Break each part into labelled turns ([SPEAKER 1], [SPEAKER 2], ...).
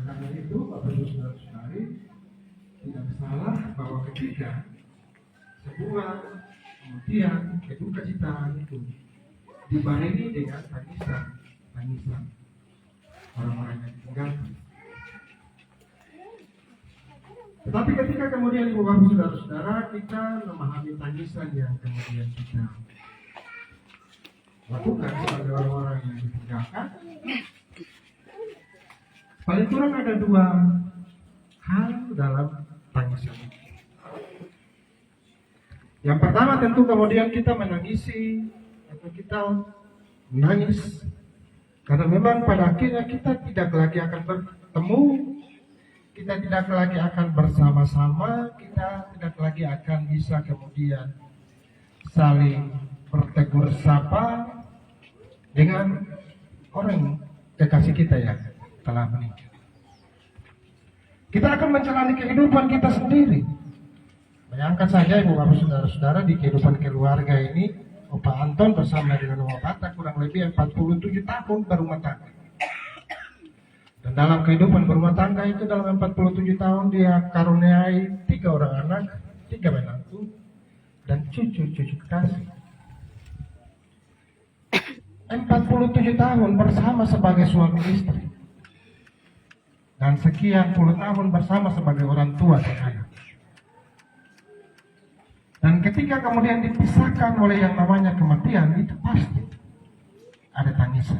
[SPEAKER 1] Karena itu, Bapak Ibu Saudara sekalian, tidak salah bahwa ketika sebuah kemudian keduka citaan itu dibarengi dengan tangisan orang-orang yang ditinggalkan. Tetapi ketika kemudian ibu bapak saudara-saudara kita memahami tangisan yang kemudian kita lakukan sebagai orang-orang yang ditinggalkan, paling kurang ada dua hal dalam tangisan. Yang pertama tentu kemudian kita menangisi atau kita menangis karena memang pada akhirnya kita tidak lagi akan bertemu, kita tidak lagi akan bersama-sama, kita tidak lagi akan bisa kemudian saling bertegur sapa dengan orang kekasih kita yang telah meninggal. Kita akan menjalani kehidupan kita sendiri. Bayangkan saja ibu bapak saudara-saudara di kehidupan keluarga ini, Opa Anton bersama dengan Oma Bata kurang lebih 47 tahun berumah tangga. Dan dalam kehidupan berumah tangga itu dalam 47 tahun dia karuniai 3 orang anak, 3 menantu, dan cucu-cucu kekasih. 47 tahun bersama sebagai suami istri. Dan sekian puluh tahun bersama sebagai orang tua dan anak. Dan ketika kemudian dipisahkan oleh yang namanya kematian, itu pasti ada tangisan.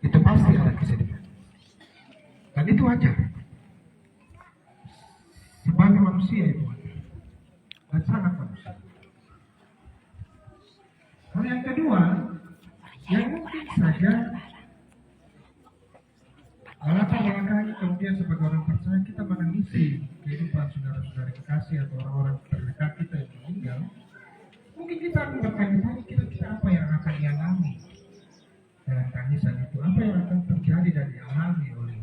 [SPEAKER 1] Itu pasti ada kesedihan. Dan itu wajar. Sebagai manusia itu wajar. Dan sangat manusia. Hal yang kedua, yang mungkin saja latar belakang kemudian sebagai orang percaya kita menangisi kehidupan saudara-saudara kekasih atau orang-orang terdekat kita yang meninggal. Mungkin kita akan bertanya-tanya kira-kira apa yang akan dialami dalam tangisan itu, apa yang akan terjadi dan dialami oleh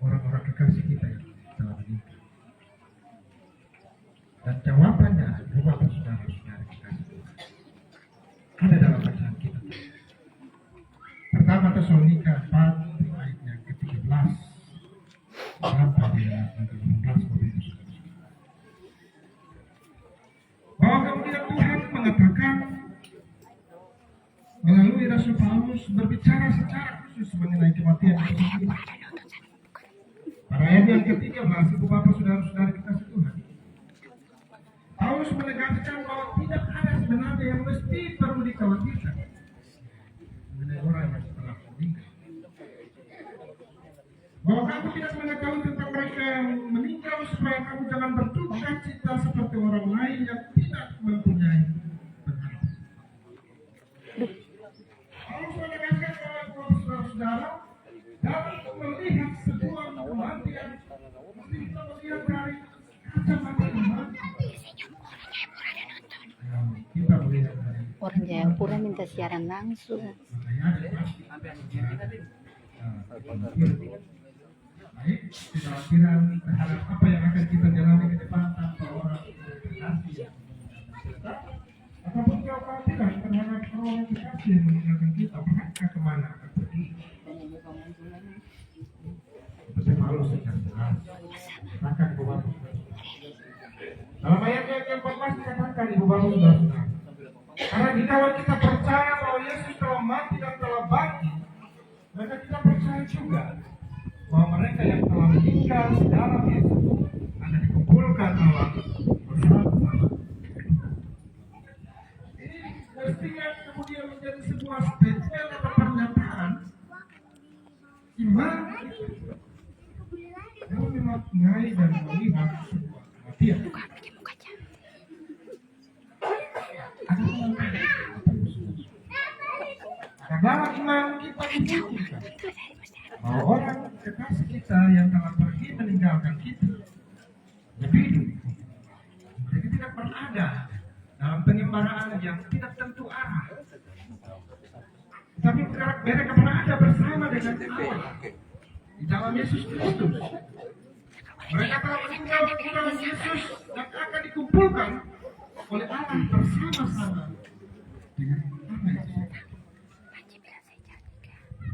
[SPEAKER 1] orang-orang kekasih kita yang telah meninggal. Dan jawabannya adalah saudara-saudara kekasih Tuhan ada dalam bacaan kita. Pertama Tesalonika 4 ayat yang ke-13 sampai dengan yang ke-15 bahwa kemudian Tuhan mengatakan melalui Rasul Paulus berbicara secara khusus mengenai kematian itu. Pada ayat yang ke-13, ibu bapak saudara-saudara kekasih Tuhan, Paulus menegaskan bahwa tidak ada sebenarnya yang mesti perlu dikhawatirkan mengenai orang yang telah meninggal. Bahwa kamu tidak mengetahui tentang mereka yang meninggal supaya kamu jangan berduka cita seperti orang lain yang tidak mempunyai pengharapan. Paulus menegaskan bahwa saudara dalam melihat sebuah kematian mesti kita melihat dari kacamata iman.
[SPEAKER 2] Orang Jayapura minta siaran langsung.
[SPEAKER 1] Baik, kekhawatiran terhadap apa yang akan kita jalani ke depan tanpa orang terkasih yang ataupun kekhawatiran terhadap orang terkasih yang meninggalkan kita, mereka kemana akan pergi? Seperti Paulus secara jelas katakan ibu bapak. Dalam ayat yang ke-14 dikatakan ibu bapak saudara-saudara, karena jika kita percaya bahwa Yesus telah mati dan telah bangkit, maka kita percaya juga bahwa mereka yang telah meninggal di dalam Yesus akan dikumpulkan Allah bersama-sama. Ini mestinya kemudian menjadi sebuah statement atau pernyataan iman yang memaknai dan melihat sebuah kematian. Dalam iman kita dibuktikan bahwa orang kekasih kita yang telah pergi meninggalkan kita lebih hidup. Mereka tidak pernah ada dalam penyembaraan yang tidak tentu arah. Tapi mereka pernah ada bersama dengan Allah di dalam Yesus Kristus. Mereka telah meninggal di dalam Yesus dan akan dikumpulkan oleh Allah bersama-sama dengan Allah.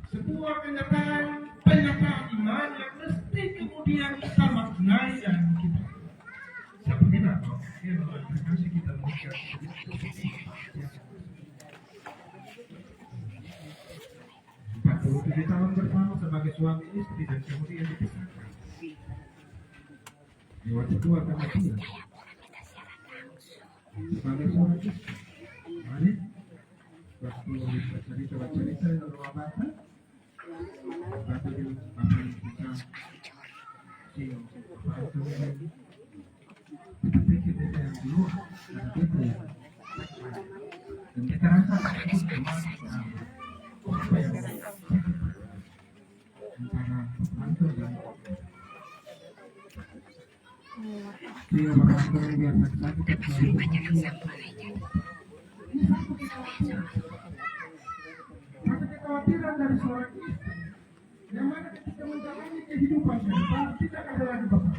[SPEAKER 1] Sebuah penyataan iman yang mesti kemudian kita maknai dan kita tahun bersama sebagai suami istri dan kemudian dipisahkan. Di waktu tua kematian sebagai suami istri. Mari waktu cerita yang rumah bata, bata di bapa kita sio batu ini. Kita pikir kita yang di luar, dan kita yang dan kita rasa takut kemana apa yang antara mantu dan dia merasa biasa sakit maka kekhawatiran dari seorang istri yang mana ketika menjalani kehidupan ke depan tidak ada lagi bapak.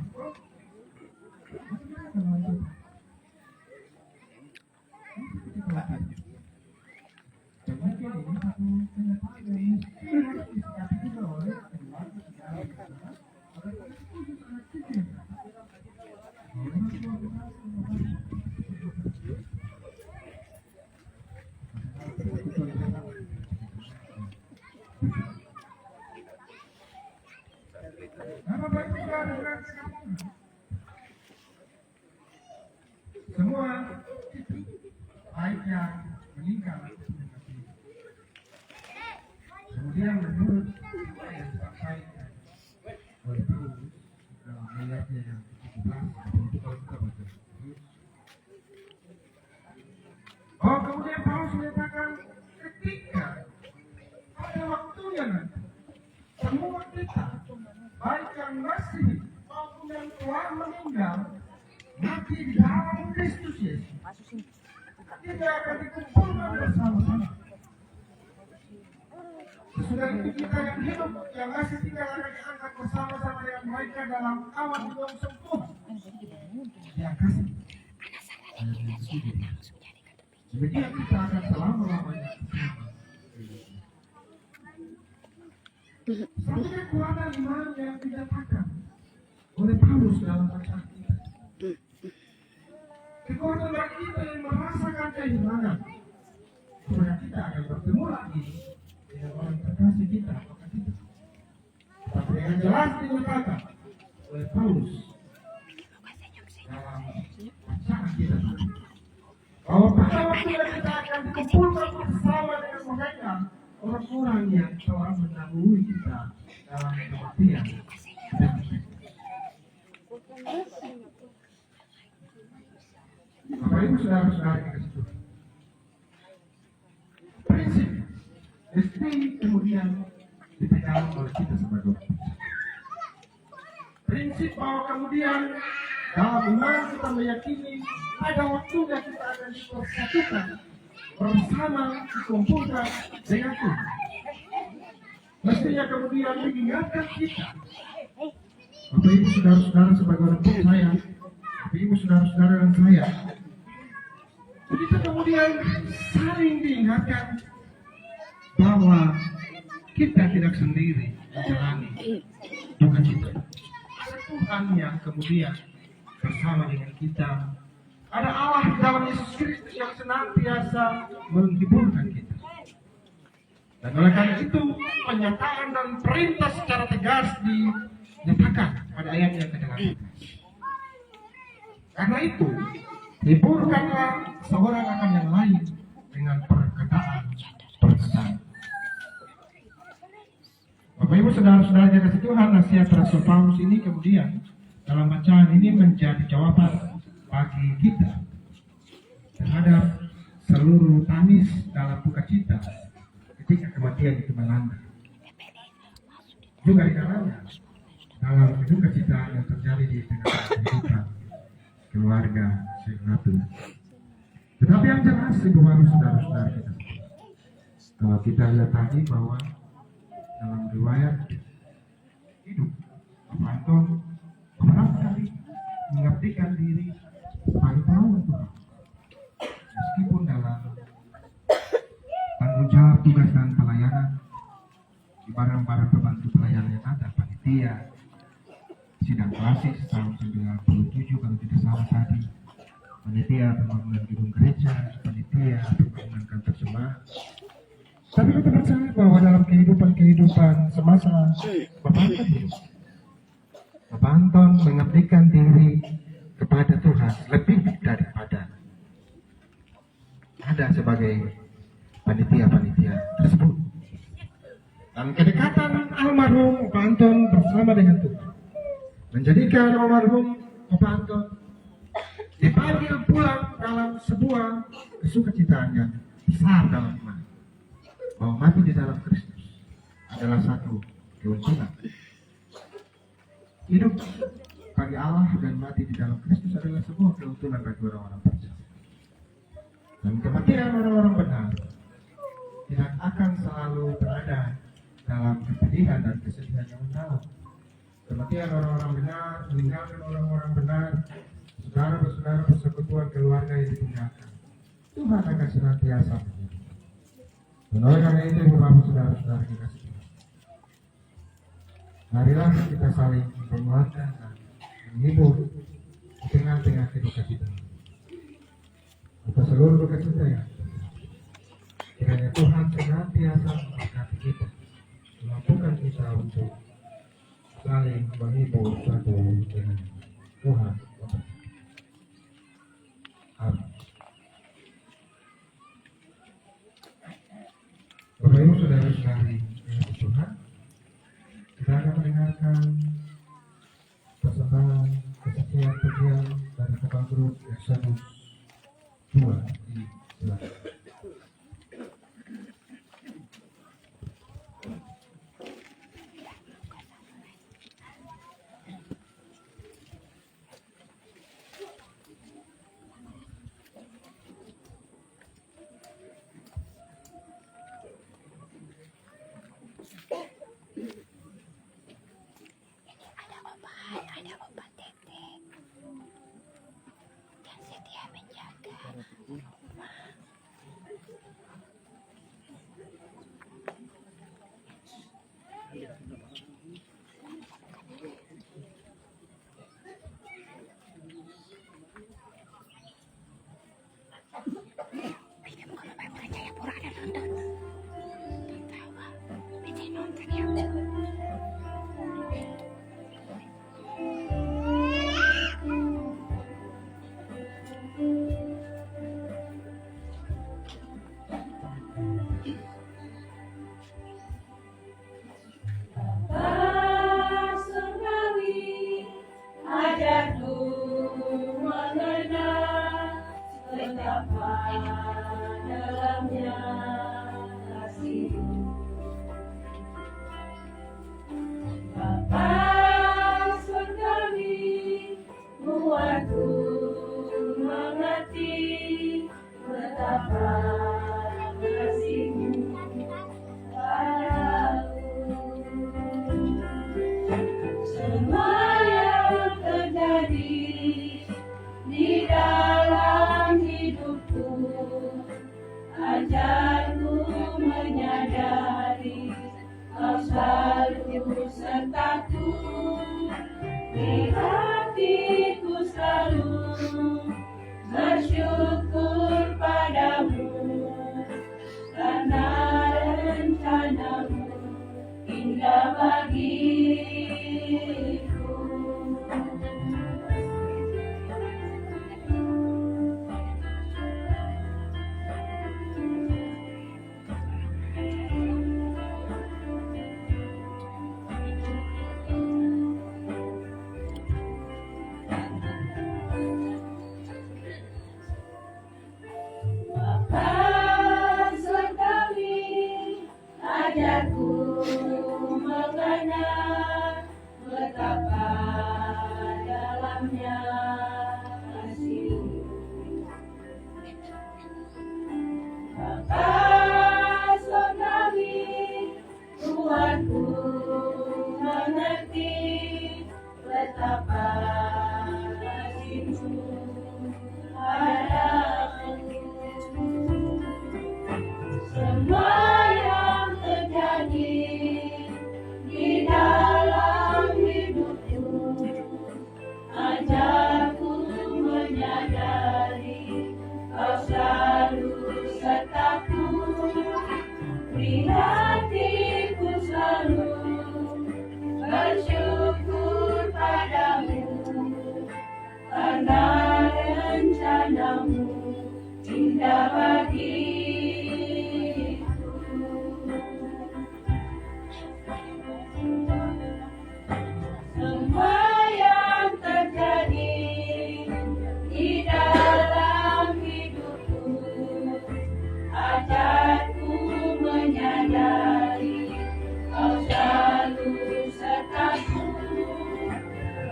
[SPEAKER 1] Semua baik yang meninggal kemudian menurut yang disampaikan oleh Paulus dalam ayatnya yang 17 itu kalau kita baca. Oh, kemudian Paulus menyatakan ketika pada waktunya nanti semua kita baik yang masih maupun yang telah meninggal mati di dalam Kristus Yesus tidak akan dikumpulkan bersama-sama. Sesudah itu kita yang hidup yang masih tinggal akan diangkat bersama-sama dengan mereka dalam awan yang sempurna yang kasih. Demikian kita akan selama-lamanya bersama. Satu kekuatan iman yang didapatkan oleh Paulus dalam bacaan kita. Kekuatan bagi kita yang merasakan kehilangan supaya kita akan bertemu lagi dengan orang terkasih kita. Tapi yang jelas dinyatakan oleh Paulus dalam bacaan kita bahwa pada waktu yang kita akan dikumpulkan bersama dengan mereka orang-orang yang telah mendahului kita dalam kematian. Bapak Ibu saudara-saudara kita situ. Prinsip mesti kemudian dipegang oleh kita sebagai orang. Prinsip bahwa kemudian dalam iman kita meyakini pada waktunya kita akan dipersatukan bersama dikumpulkan dengan Tuhan. Mestinya kemudian mengingatkan kita. Bapak Ibu saudara-saudara sebagai orang percaya, Bapak Ibu saudara-saudara dan saya, kita kemudian saling diingatkan bahwa kita tidak sendiri menjalani duka cita. Tuhan yang kemudian bersama dengan kita. Ada Allah dalam Yesus Kristus yang senantiasa menghiburkan kita. Dan oleh karena itu penyataan dan perintah secara tegas dinyatakan pada ayat yang ke-8. Karena itu hiburkanlah seorang akan yang lain dengan perkataan. Bapak Ibu saudara-saudara yang kasih Tuhan, nasihat Rasul Paulus ini kemudian dalam bacaan ini menjadi jawaban bagi kita terhadap seluruh tangis dalam duka cita ketika kematian itu melanda. Juga di dalamnya dalam duka cita yang terjadi di tengah kehidupan keluarga satu. Tetapi yang jelas Ibu Bapak saudara-saudara kita, kalau kita lihat tadi bahwa dalam riwayat hidup Bapak Anton beberapa kali mengabdikan diri sebagai pelayan Tuhan, meskipun dalam tanggung jawab tugas dan pelayanan di barang-barang pembantu pelayanan yang ada, panitia sidang klasik tahun 97 kalau tidak salah tadi, panitia pembangunan gedung gereja, panitia pembangunan kantor jemaat, Tapi kita percaya bahwa dalam kehidupan semasa Bapak Anton hidup, Bapak Anton mengabdikan diri kepada Tuhan lebih daripada ada sebagai panitia-panitia tersebut. Dan kedekatan almarhum Bapak Anton bersama dengan Tuhan menjadikan almarhum Bapak Anton dipanggil pulang dalam sebuah kesukacitaan yang besar dalam iman, bahwa mati di dalam Kristus adalah satu keuntungan. Hidup bagi Allah dan mati di dalam Kristus adalah sebuah keuntungan bagi orang-orang percaya. Dan kematian orang-orang benar tidak akan selalu berada dalam kesedihan dan kesedihan yang mendalam. Kematian orang-orang benar, meninggalkan orang-orang benar, saudara-saudara persekutuan keluarga yang ditinggalkan, Tuhan akan senantiasa menghibur. Dan oleh karena itu, Bapak saudara-saudara dikasih Tuhan, marilah kita saling menguatkan dan menghibur di tengah-tengah kedukacita. Atas seluruh duka cita ya, kiranya Tuhan senantiasa memberkati kita, memampukan kita untuk saling menghibur satu dengan Tuhan. Amin. Bapak Ibu saudara-saudari yang Tuhan, kita akan mendengarkan persembahan kesaksian pujian dari kapal grup Exodus 2 di Selatan.
[SPEAKER 2] Ada obat tetek dan setia menjaga rumah. Film kalau percaya pura ada nonton. Tawa, bisa nonton ya.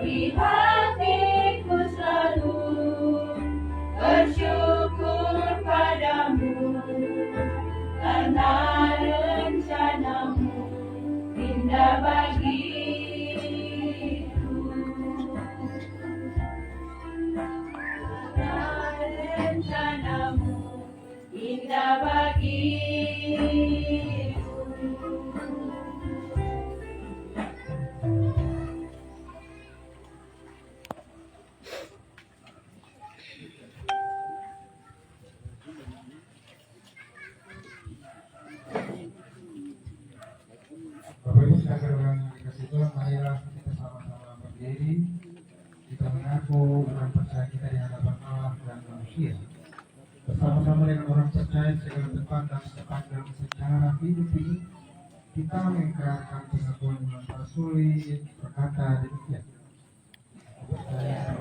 [SPEAKER 3] Di hatiku selalu bersyukur padamu, karena rencanamu indah bagiku. Karena rencanamu indah bagiku.
[SPEAKER 1] Bapak Ibu saudara yang dikasih Tuhan, marilah kita sama-sama berdiri. Kita mengaku iman percaya kita di hadapan Allah dan manusia. Bersama-sama dengan orang percaya segala tempat dan sepanjang sejarah hidup ini, kita mengikrarkan pengakuan iman rasuli berkata demikian. Percaya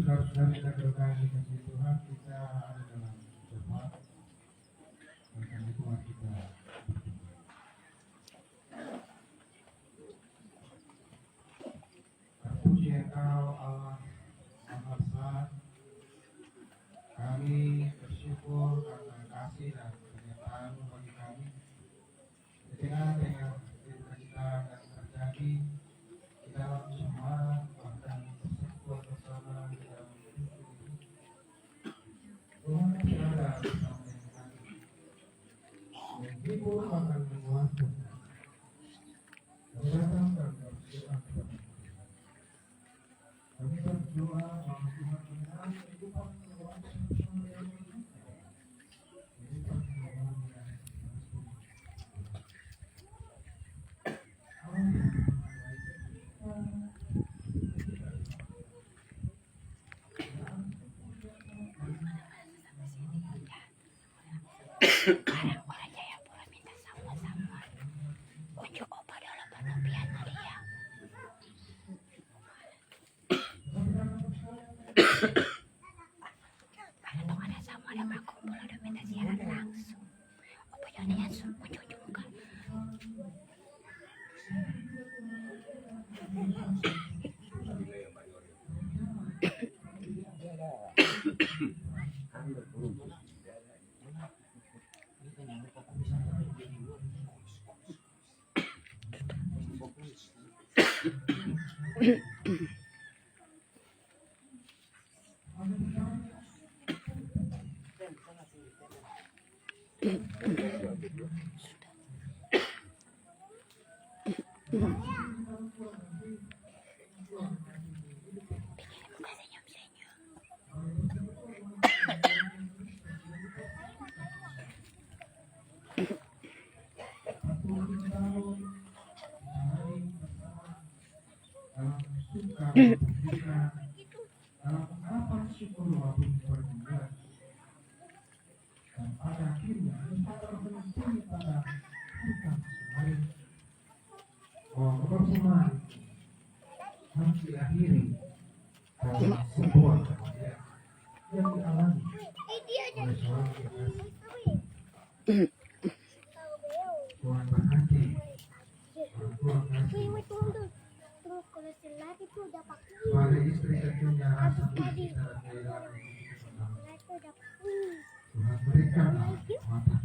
[SPEAKER 1] saudara-saudara kita berdoa dikasih Tuhan, kita ada dalam doa. Karena itu mari kita terpuji Engkau Allah Maha Esa. Kami bersyukur karena kasih dan penyertaan-Mu bagi kami. Dengan cita-cita yang terjadi di dalam semua bahkan persekutuan bersama di dalam hidup ini. Tuhan berada bersama dengan kami. Menghibur akan menguatkan. Kami datang dan berdoa kepada Tuhan. Kami berdoa bahwa Tuhan menerima kehidupan keluarga bersama yang menyenangkan. Kehidupan keluarga yang
[SPEAKER 2] Sekarang orang Jayapura minta sama-sama unjuk opa dalam penepian dia. Karena tuh ada sama ada berkumpul udah minta siaran langsung. Opa jangan langsung unjuk juga. Bukan senyum-senyum.
[SPEAKER 1] dalam ungkapan syukur maupun pergumulan, dan pada akhirnya kita berhenti pada hutang kemarin bahwa kebersamaan harus diakhiri dalam sebuah kebahagiaan yang dialami oleh seorang kekasih. Tuhan berkati orang tua kasih sebagai istri satunya rasa kasih dan kehilangan Tuhan berikan kekuatan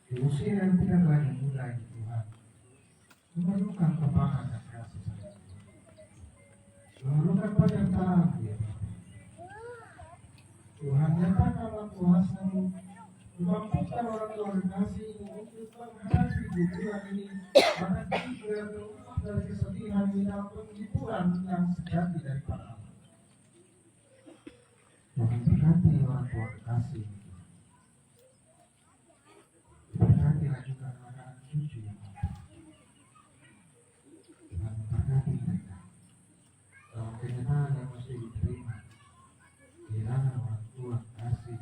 [SPEAKER 1] di usia yang tidak lagi muda ini. Tuhan memerlukan kebanggaan dan kasih sayang, memerlukan penyertaan ya Bapa. Tuhan nyatakanlah kuasa-Mu, memampukan orang tua kasih untuk menghadapi dunia ini pada dari kesedihan ini pun hiburan yang sejati dari para anak. Jangan berkati orang tua kekasih. Berkatilah juga anak cucu yang ada. Dengan memberkati mereka dalam kenyataan yang mesti diterima. Kiranya orang tua kasih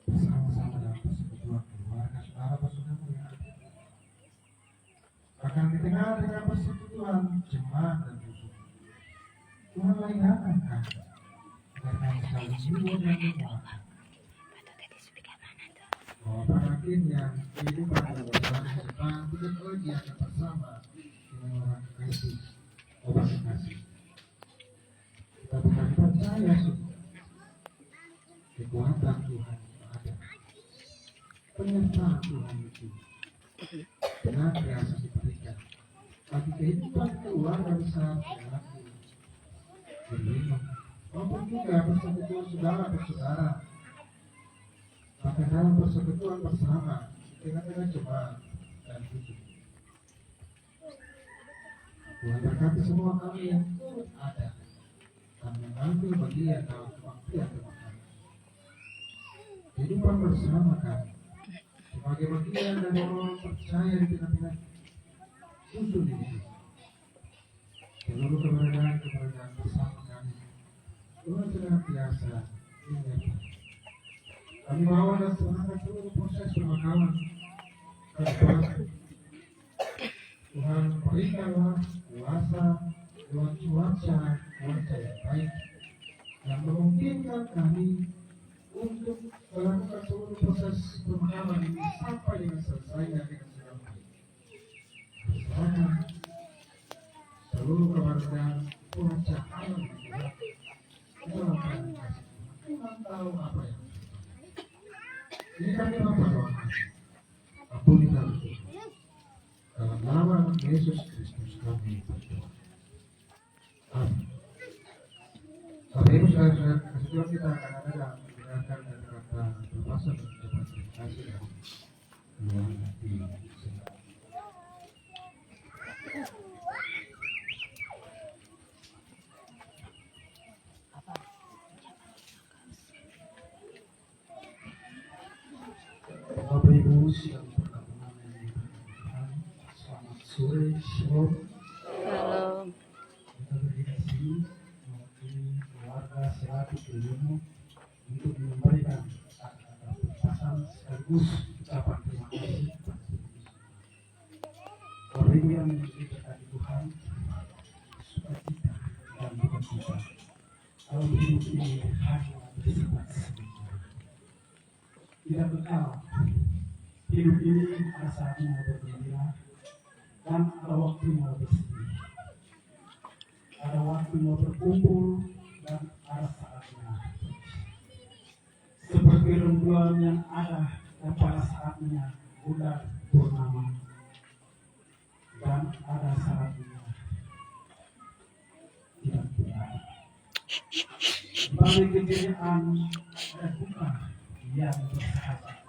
[SPEAKER 1] bersama-sama dalam persekutuan keluarga saudara saudara yang ada. Bahkan di tengah-tengah persekutuan jemaat dan rusuh, Tuhan meringankan kami agar kami selalu hidup dan menguatkan bahwa pada akhirnya kehidupan dan bersama serta tidak lagi akan bersama dengan orang kekasih orang kekasih. Tetapi kami percaya sungguh kekuatan Tuhan ada, penyertaan Tuhan itu benar biasa diberikan bagi kehidupan keluarga besar yang aku berlima maupun juga persekutuan saudara-saudara, bahkan dalam persekutuan bersama dengan jemaat dan cucu. Tuhan berkati semua kami yang turut ada dan mengambil bagian dalam kebaktian Tuhan. Kehidupan bersama kami sebagai bagian dari orang percaya di tengah-tengah susun ini. Seluruh keberadaan bersama kami Tuhan senantiasa ingatkan. Kami bawa dan serahkan seluruh proses pemakaman ke Tuhan. Tuhan berikanlah kuasa lewat cuaca yang baik yang memungkinkan kami untuk melakukan seluruh proses pemakaman ini sampai dengan selesainya dengan segala baik. Bersama seluruh keberadaan cuaca alam yang gelap dalam kasih Tuhan tahu apa yang ini kami berdoa. Ampuni kami dalam nama Yesus Kristus kami berdoa. Amin. Bapak Ibu saudara-saudara, kesetujuan kita akan ada mendengarkan kata-kata berpasan dan ucapan terima kasih dari keluar hati. Bapak Ibu yang bergabungan dengan Tuhan, selamat sore, shalom.
[SPEAKER 2] Halo.
[SPEAKER 1] Kita berdiri di sini mewakili keluarga selaku ilmu untuk memberikan kata-kata berpasan sekaligus ucapan terima kasih kepada Tuhan. Bapak Ibu yang diberkati Tuhan, sukacita dan dukacita. Kalau hidup ini hanya bersifat sementara, tidak kekal. Hidup ini ada saatnya bergembira dan ada waktunya bersedih. Ada waktunya berkumpul dan ada saatnya pergi. Seperti rembulan yang ada dan pada saatnya bulan purnama dan ada saatnya tidak berada. Bagi kejayaan ada duka yang bersahabat.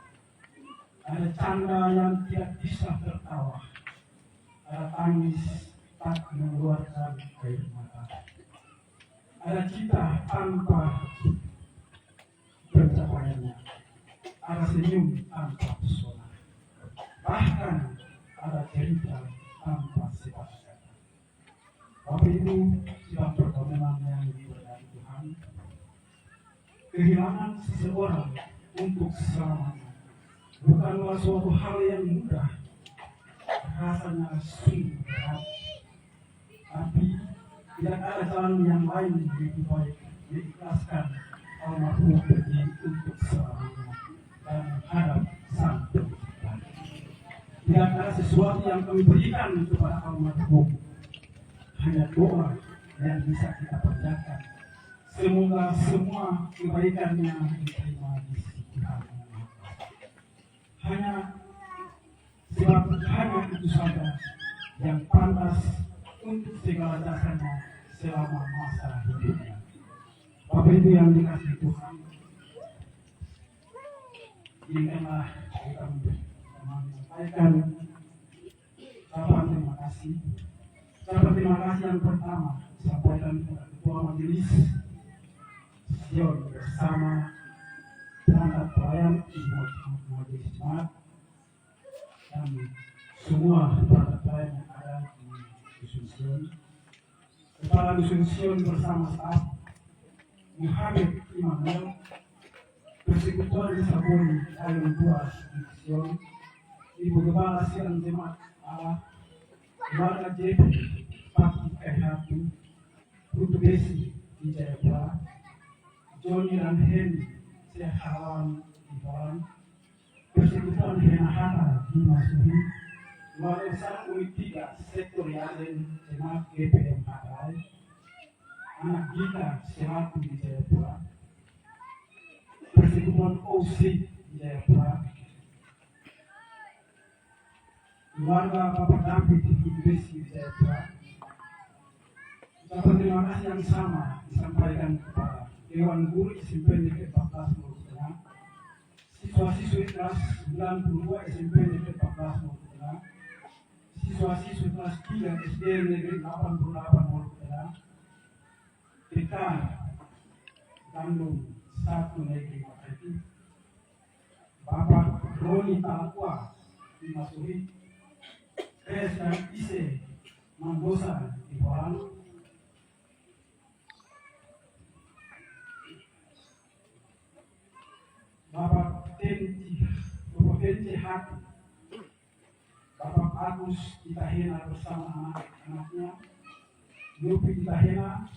[SPEAKER 1] Ada canda yang tidak bisa tertawa. Ada tangis tak mengeluarkan air mata. Ada cita tanpa pencapaiannya. Ada senyum tanpa pesona. Bahkan ada cerita tanpa sifat kata. Bapak Ibu sedang pergabungan yang diberkati Tuhan. Kehilangan seseorang untuk selamanya bukanlah suatu hal yang mudah, rasanya sungguh berat. Tapi tidak ada jalan yang lain lebih baik diikhlaskan almarhum pergi untuk selamanya dan menghadap Sang Pencipta. Tidak ada sesuatu yang kami berikan kepada almarhum, hanya doa yang bisa kita panjatkan. Semoga semua kebaikannya diterima di sisi Tuhan. Hanya itu saja yang pantas untuk segala jasanya selama masa hidupnya. Bapak Ibu yang dikasihi Tuhan, ingatlah kita
[SPEAKER 4] sampaikan ucapan terima kasih. Ucapan terima kasih yang pertama disampaikan kepada Ketua Majelis Sion bersama perangkat pelayan Ibu Majelis Jemaat dan semua perangkat pelayan yang ada di Dusun Sion. Kepala Dusun Sion bersama staf Muhammad Immanuel, Persekutuan Desa Boni Ayun Tuas Sion, Ibu Kepala Sian Jemaat Allah, Keluarga JP Paki Kehatu, Putu Desi di Jayapura, Joni dan Henry Sehalawan di Balang, Persekutuan Henahata di Masuhi, Keluarga Besar Unit 3 Sektor Yaden Jemaat GPM Hatai, Anak Gita Sehatu di Jayapura, Persekutuan OC di Jayapura, keluarga Bapak David di Inggris di Jayapura. Ucapan terima kasih yang sama disampaikan kepada Dewan Guru SMP Negeri 14 Maluku Tengah, siswa-siswi kelas 92 SMP Negeri 14 Maluku Tengah, siswa-siswi kelas 3 SD Negeri 88 Maluku Tengah, TK Bandung 1 Negeri Makati, Bapak Roni Talakwa di Masuhi, PS dan IC Mandosa di Balang, Bapak Tenci Hati, Bapak Agus Itahena bersama anak-anaknya, Yopi Itahena,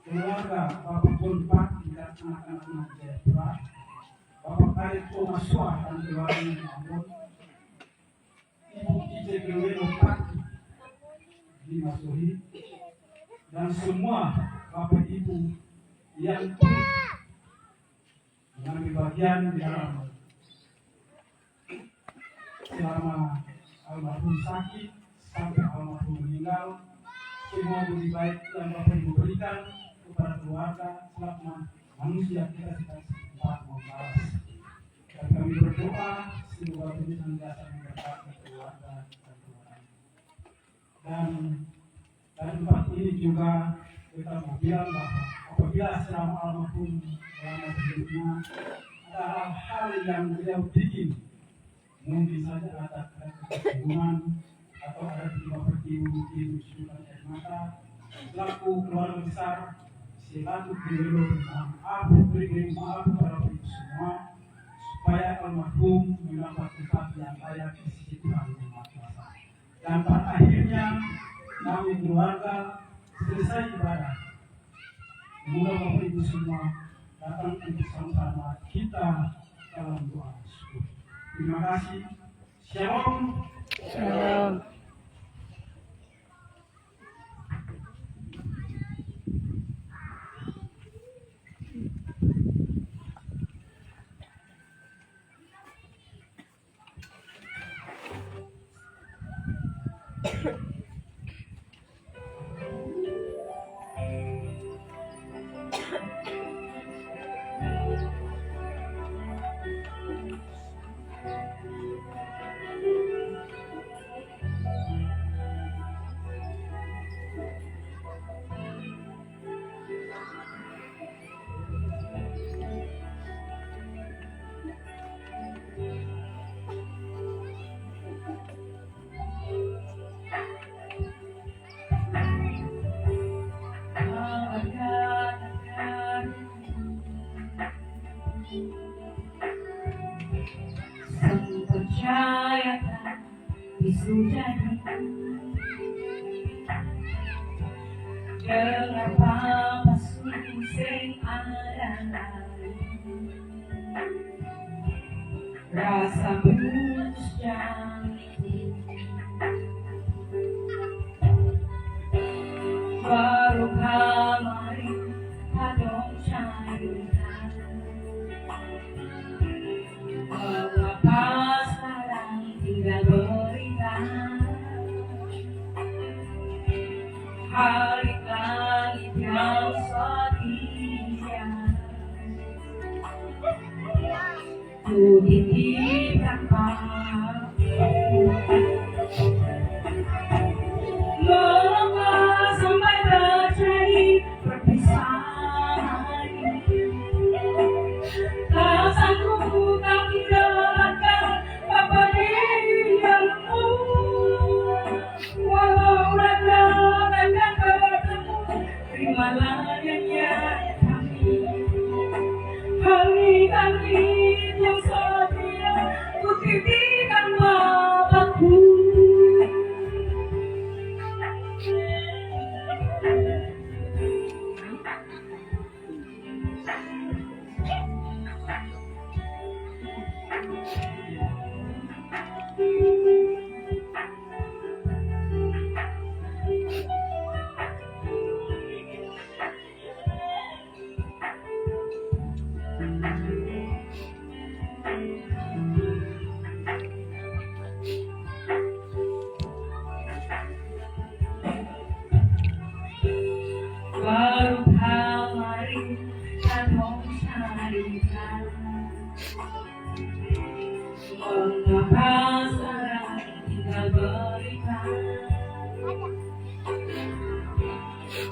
[SPEAKER 4] keluarga Bapak John Pati dan anak-anak Jayapura, Bapak Arif Thomas Suah dan keluarganya di Ambon, Ibu Ije Gelweno Pati di Masuhi, dan semua Bapak Ibu yang mengambil bagian di dalam selama almarhum sakit sampai almarhum meninggal. Semua budi baik yang Bapak Ibu berikan kepada keluarga selama manusia kita sempat membalas. Dan kami berdoa semoga Tuhan senantiasa memberkati keluarga dan keluarga. Dan tempat ini juga kita mau bilang bahwa apabila selama almarhum selama hidupnya ada hal-hal yang beliau bikin, mungkin saja ada kehubungan atau ada tiba ibu sudah air mata, selaku keluarga besar selaku beliau beri maaf kepada ibu semua supaya almarhum mendapat tempat yang layak di sisi Tuhan Yang Maha Kuasa. Dan pada akhirnya kami keluarga selesai ibadah. Semoga Bapak Ibu semua datang untuk sama-sama kita dalam doa syukur. Terima kasih. Shalom.
[SPEAKER 2] Shalom.
[SPEAKER 3] Percayakan disujadi, kenapa masuk sing ada rasa putus janji, baru kemarin kadang cairkan, mengapa sekarang tinggal berikan hari langit yang setia, ku titipkan melangkah sampai terjadi perpisahan. Tak sanggup kami dapatkan kepergianmu, walau raga takkan bertemu. Terimalah nyanyian kami, hari-hari yang setia ku titipkan Bapakku. Baru kemarin kau cerita mengapa sekarang tinggal berita.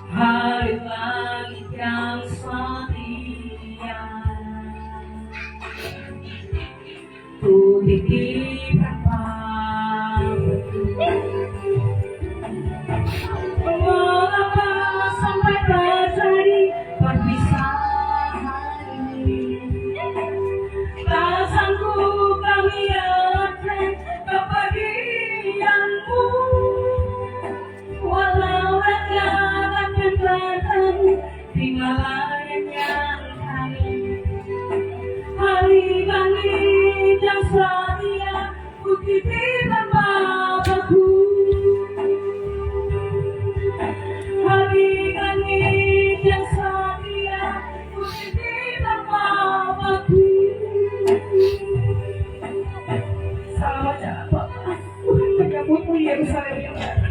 [SPEAKER 3] Hari langit yang setia ku titipkan padaku. Mengapa sampai terjadi perpisahan ini? Tak sanggup kami datang kepergianmu, walau raga takkan bertemu. Tinggallah yang kami, hari-hari yang setia ku titipkan Bapakku. Hari-hari yang setia ku titipkan Bapakku. Selamat jalan Bapak, menyambutmu di Yerusalem yang baru.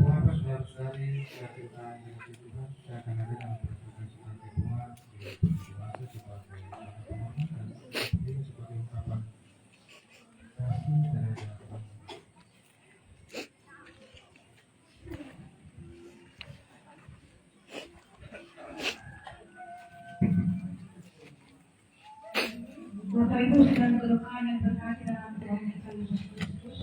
[SPEAKER 1] Bapak saudara-saudari, kita yang Tuhan, saya akan ada dalam perbuatan sebagai bunga, dewasa sebagai anak penghormatan, ini sebagai ungkapan kasih dan harapan.
[SPEAKER 3] Bapak Ibu sedang berdoa dan berkati dalam Tuhan kita Yesus Kristus.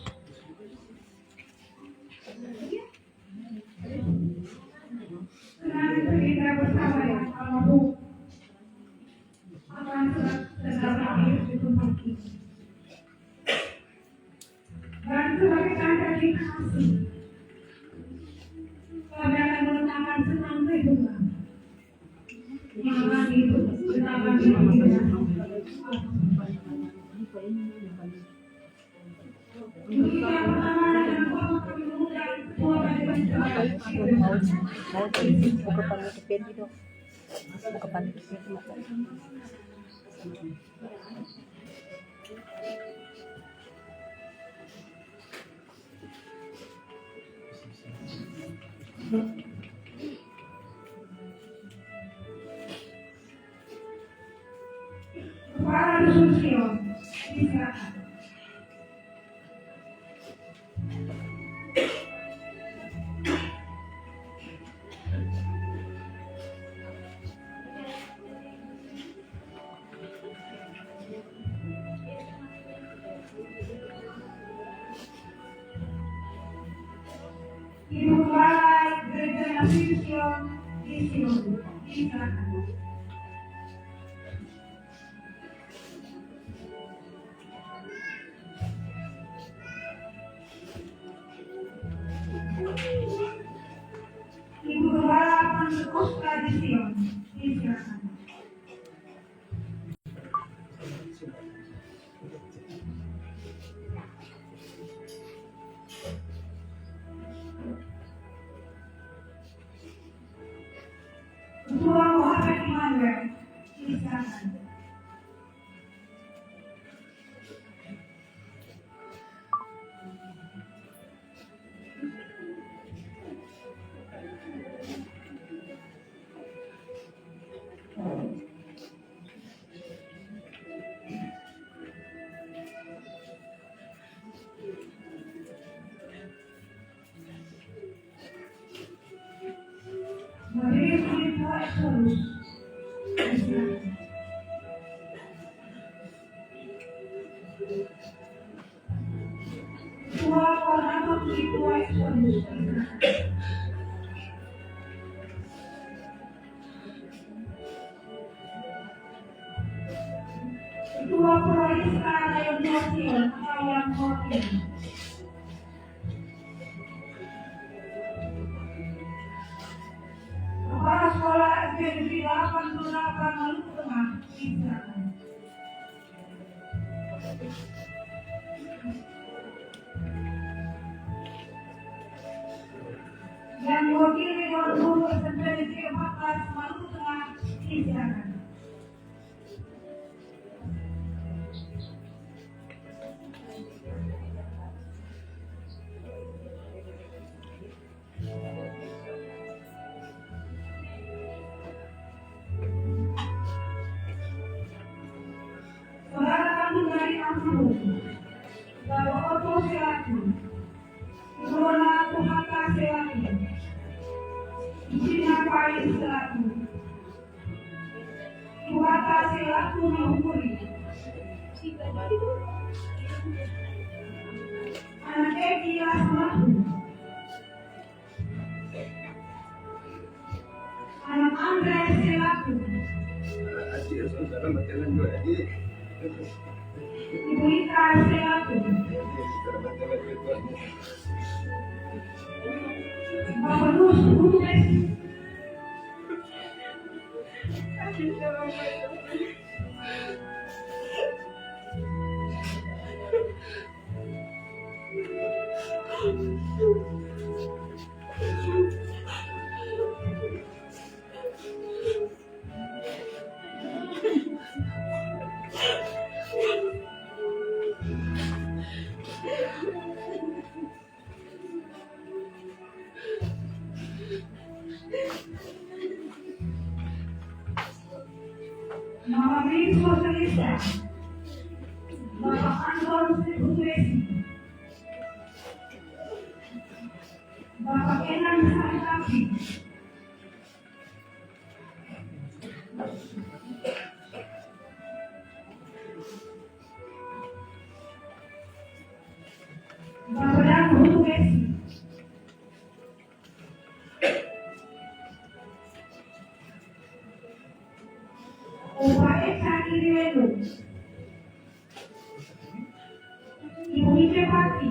[SPEAKER 3] Kenali kita bersama ya, almarhum akan segera berakhir di tempat ini. Dan sebagai tanda kasih, kami akan meletakkan senang bunga. Malam itu kita akan dilakukan.
[SPEAKER 2] Mau buka panutup itu, buka panutup itu.
[SPEAKER 3] Para Dusun Sion, diserahkan. Ibu Balai Gereja Nasir Sion di Sion, diserahkan. Ibu Gembala Pentekus di Sion, diserahkan. Ketua Muhammad Imam Exodus. Ketua Koordinator Ketua Exodus. Ketua Prolista Rayon Sosial Kawan Koordinator. Kepala Sekolah SD Negeri 88 Maluku Tengah, silakan. Yang mewakili Dewan Guru SMP Negeri 14 Maluku Tengah, silakan. Saudara kandung dari Amru, Bapak Oto selaku, Ibu Rona Tuhaka selaku, Ibu Pai selaku, Ibu Hatta selaku menghubungi, anak Eki selaku, anak Andre selaku, Ibu Ika selaku, Bapak Nus Butumes, Mama Bri Sosialista, Bapak Anton Butuesi, Bapak Enan Saritapi, Bapak Dan Butuesi, Bapak Eka Iriwelu, Ibu Ike Pati,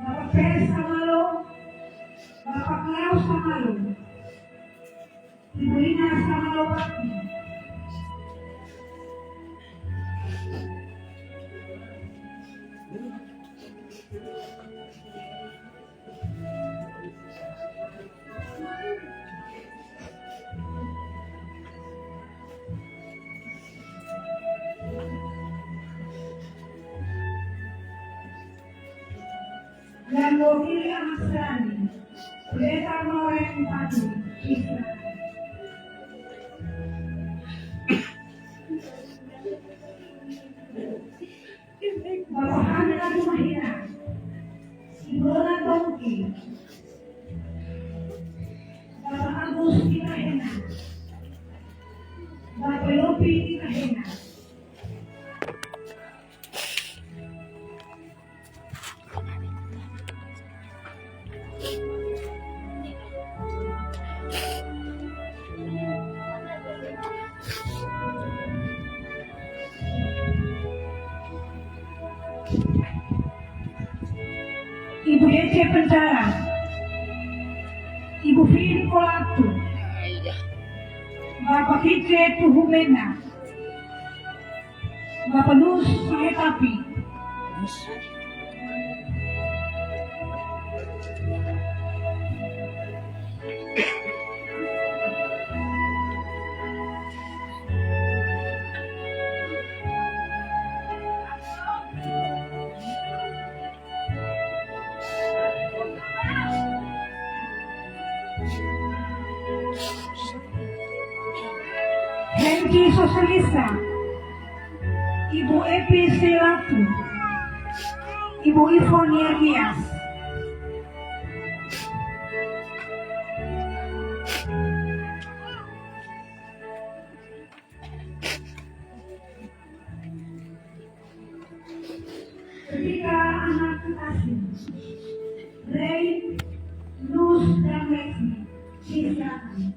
[SPEAKER 3] Bapak Peres Samalo, Bapak Klaus Samalo, Ibu Ina Samalo Pati, dan mewakili anak serani, Pendeta Noren Padu, silakan. Bapak Hamila Dumahina, Ibu Rona Dongki, Bapak Agus Kitahena, Bapak Yopi Kitahena, Ibu Dece Pencara, Ibu Fili Kolatu, Bapak Kice Tuhumena, Bapak Nus Mahetapi, Henki Sosialista, Ibu Epi Selatu, Ibu Ivon Yermias, Ketiga anak kekasih, Ray, Luz, dan Lexi, silakan.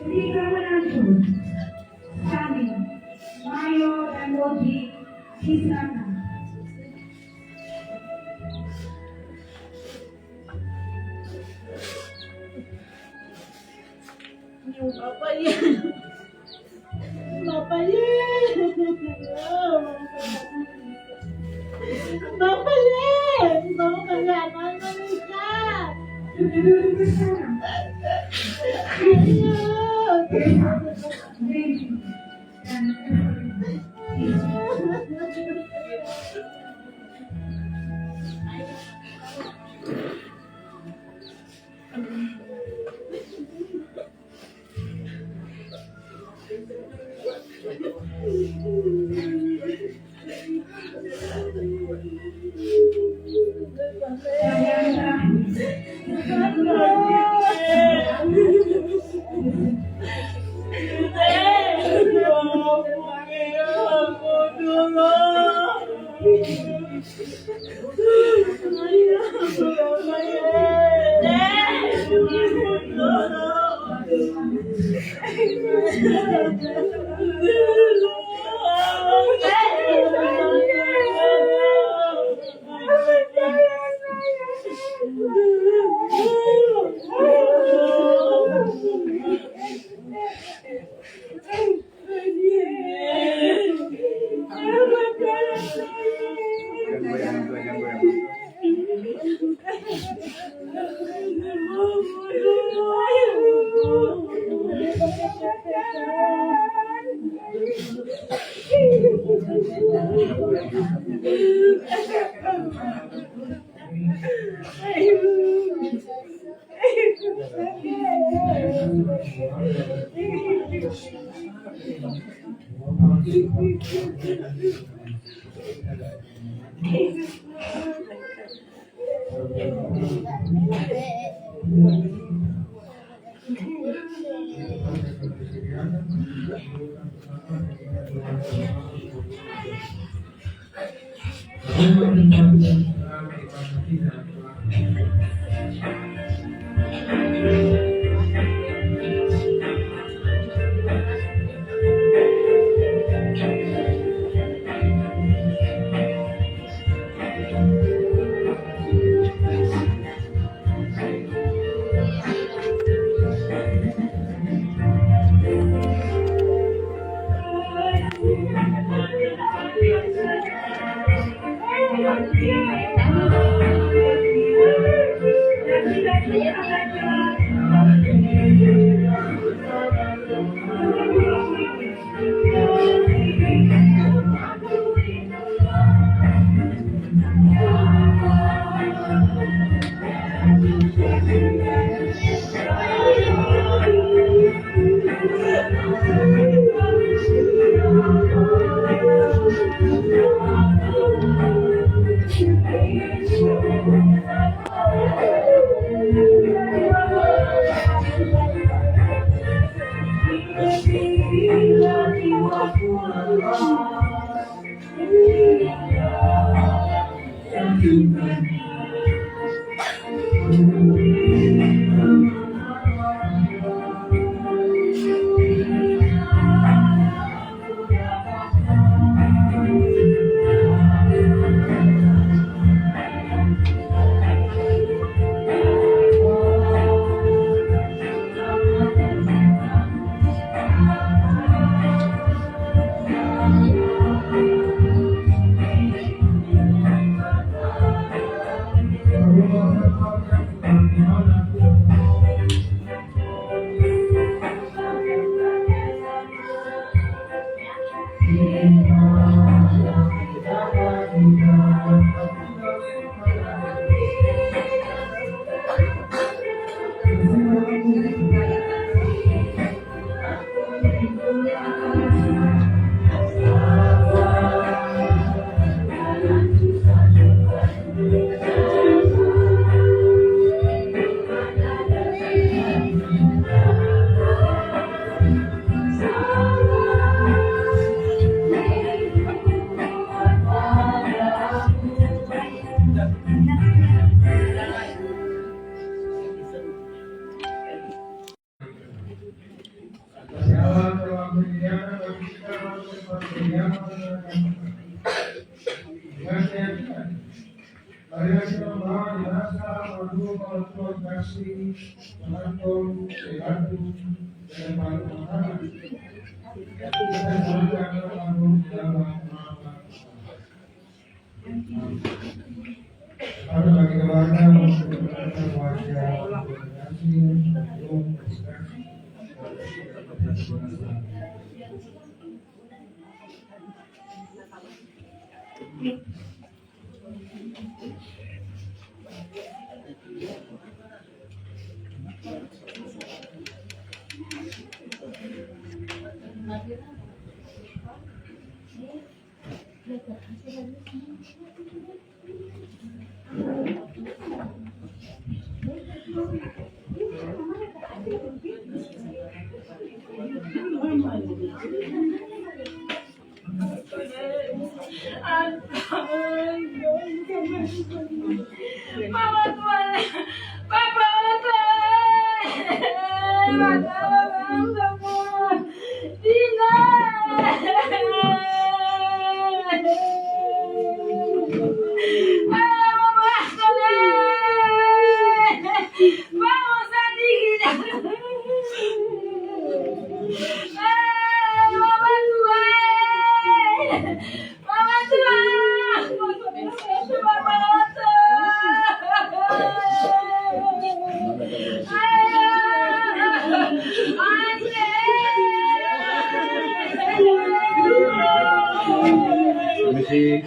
[SPEAKER 3] Ketiga menantu, Sani, Mayo, dan Boji, silakan.
[SPEAKER 5] Bapak ya, Bapak ya, Bapak ya, Bapak ya, Bapak
[SPEAKER 3] Duduk bersama.
[SPEAKER 5] ya.
[SPEAKER 3] Ray, dan
[SPEAKER 1] bagi keluarga mengucapkan wajah
[SPEAKER 3] Mama tuan, Papa tuan, Mama Dina. Vamos a
[SPEAKER 6] Musik.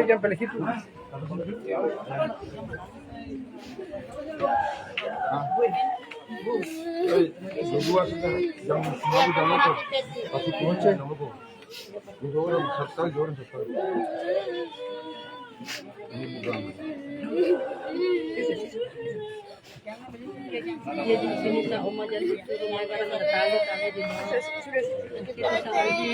[SPEAKER 6] Yang pelejito. Dua sudah jam 9 jam itu masih kunci nomor dua orang serta orang serta ini bukan
[SPEAKER 2] Dia di sini sa Oma dan itu rumah barang bertali kami di mana. Kita lagi.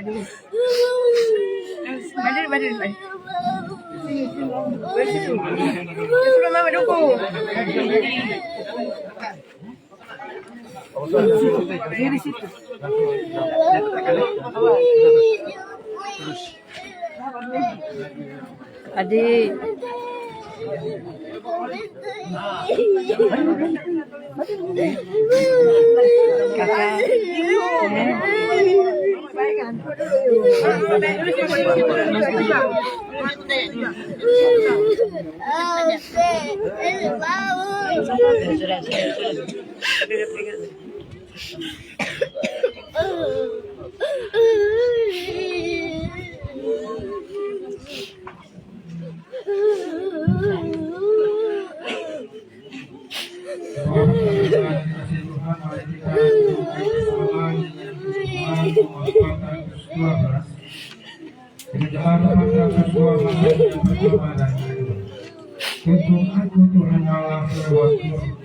[SPEAKER 2] Badan. Sudah mama dukung. Di situ. Adik.
[SPEAKER 1] Untuk aku Tuhan Allah berwakil.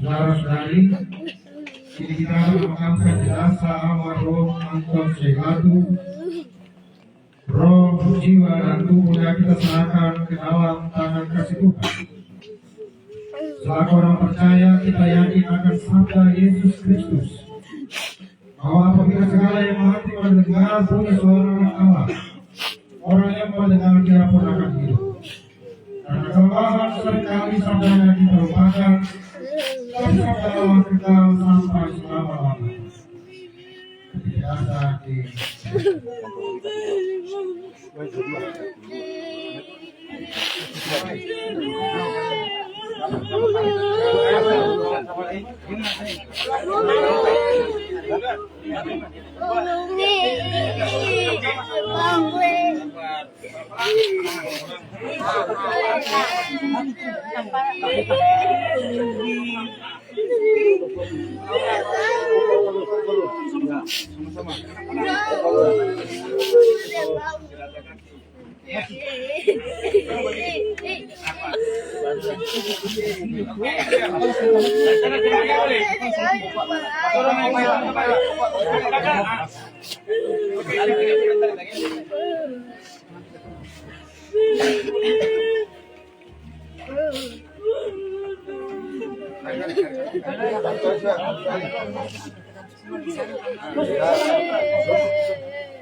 [SPEAKER 1] Saudara-saudari, kini kita memakamkan jenazah almarhum Anton Sehatu. Roh, jiwa, dan tubuhnya kita serahkan ke dalam tangan kasih Tuhan. Selaku orang percaya, kita yakin akan sabda Yesus Kristus, bahwa apabila segala yang mati mendengar bunyi suara Allah, orang yang mendengar dia pun akan hidup. Karena kelemahan seringkali sabdanya kita lupakan, dan sabda Allah kekal sampai selama-lamanya. Biasa di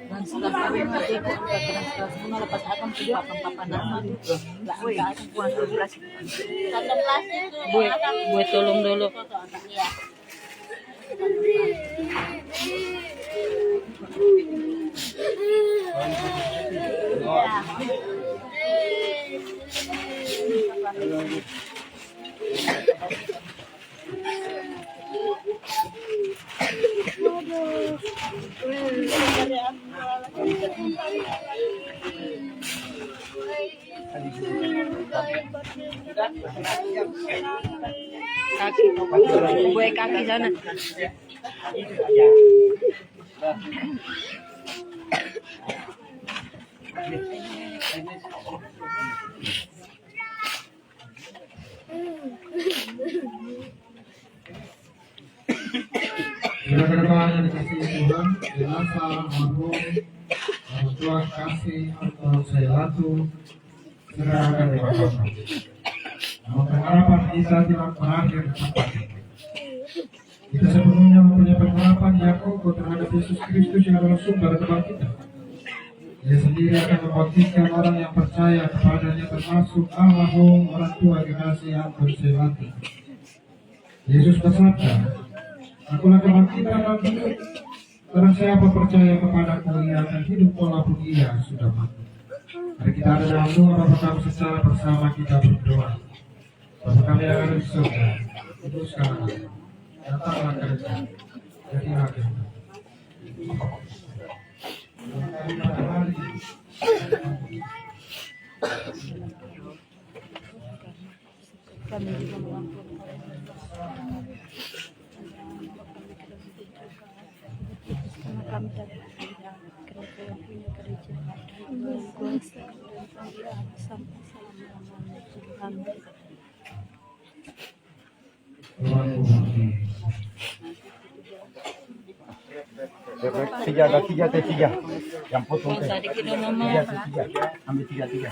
[SPEAKER 2] Dan setelah kami mati semua lepas akan papan nama akan pulang 11 itu buat tolong dulu ya. Kaki, gue kaki sana.
[SPEAKER 1] Saudara-saudara yang dikasihi Tuhan, jenazah almarhum orang tua kasih atau saya ratu segera akan dimakamkan. Namun pengharapan kita tidak berakhir sampai ini. Kita sepenuhnya mempunyai pengharapan yang kokoh terhadap Yesus Kristus yang adalah sumber kebangkitan. Dia sendiri akan membangkitkan orang yang percaya kepadanya, termasuk almarhum orang tua kekasih atau saya ratu. Yesus bersabda, "Akulah kebangkitan dan hidup. Barang siapa percaya kepadaku, ia akan hidup walaupun ia sudah mati." Mari kita ada dalam doa Bapa kami secara bersama kita berdoa. Bapa kami yang ada di surga, kuduskanlah nama, datanglah kerajaan, jadilah kehendak. Kami pada hari
[SPEAKER 2] Kami juga mengampuni kami dari kerja yang punya kerja kuasa dan sampai selama-lamanya. Amin.
[SPEAKER 6] Tiga. Yang potong teh.
[SPEAKER 2] Tadi kita mama.
[SPEAKER 6] Tiga. Ambil tiga. Sama.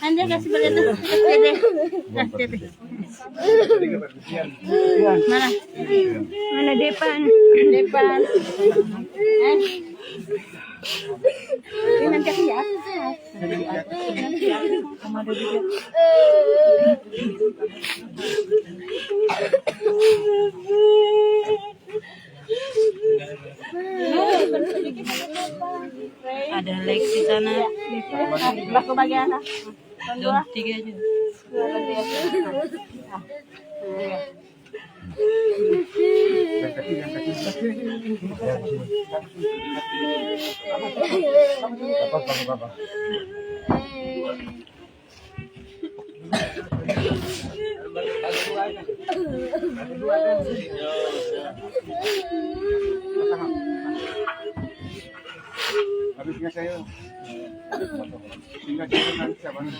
[SPEAKER 5] Anda kasih balik tuh. Mana depan? Ini nanti aku ya.
[SPEAKER 2] Ada Lex di sana.
[SPEAKER 5] Aku bagian apa?
[SPEAKER 2] Jam 3 aja.
[SPEAKER 6] Habisnya saya tinggal di nanti siapa boleh.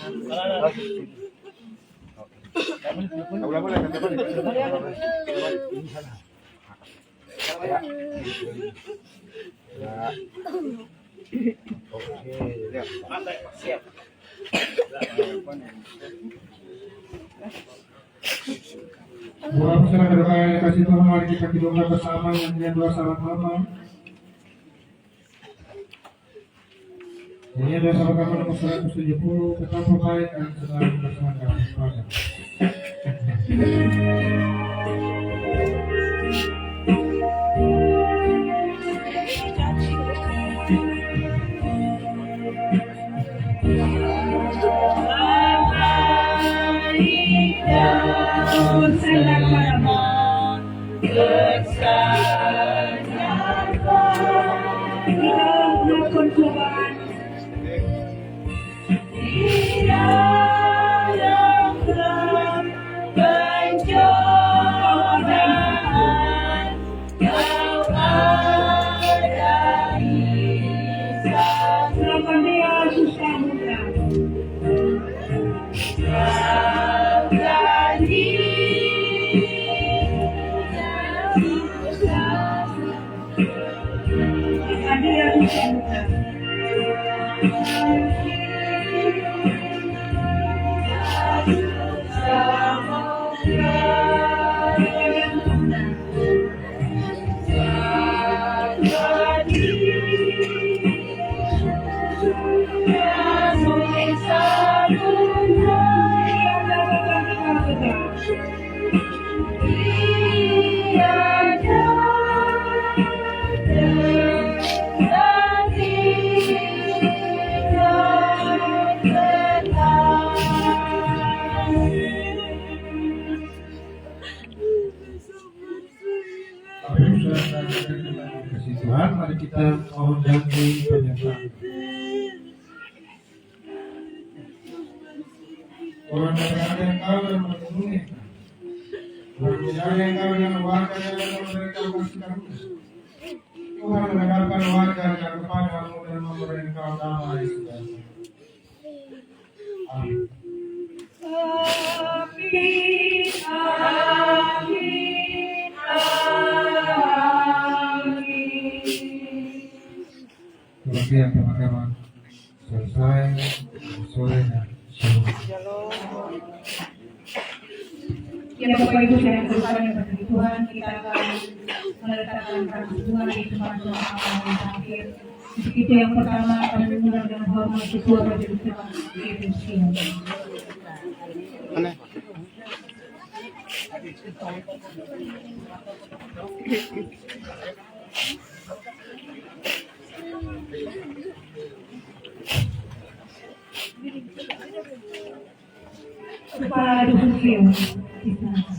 [SPEAKER 6] Siap.
[SPEAKER 1] Buat masyarakat yang kasih Tuhan, mari kita doa bersama yang dia dua sahabat lama. Ini adalah sahabat lama nomor 170, betapa baik dan selalu bersama kami. Kasih Tuhan, mari kita mohon janji pernyataan. Tuhan berkata Engkau dan melindungi. Tuhan menjaga Engkau dan warga yang mereka kasih karunia. Tuhan mendengarkan warga yang kepadamu dan memberi Engkau damai sejahtera. Amin.
[SPEAKER 3] Amin, amin, amin.
[SPEAKER 1] Kemudian pemakaman selesai sore dan shalom.
[SPEAKER 3] Ya Bapak Ibu saya berdoa yang berkati Tuhan, kita akan meletakkan kasih Tuhan di tempat doa awal dan akhir. Itu yang pertama akan mengundang dengan hormat Ketua Majelis Dewan Indonesia. Kepala Dusun Sio, disilakan.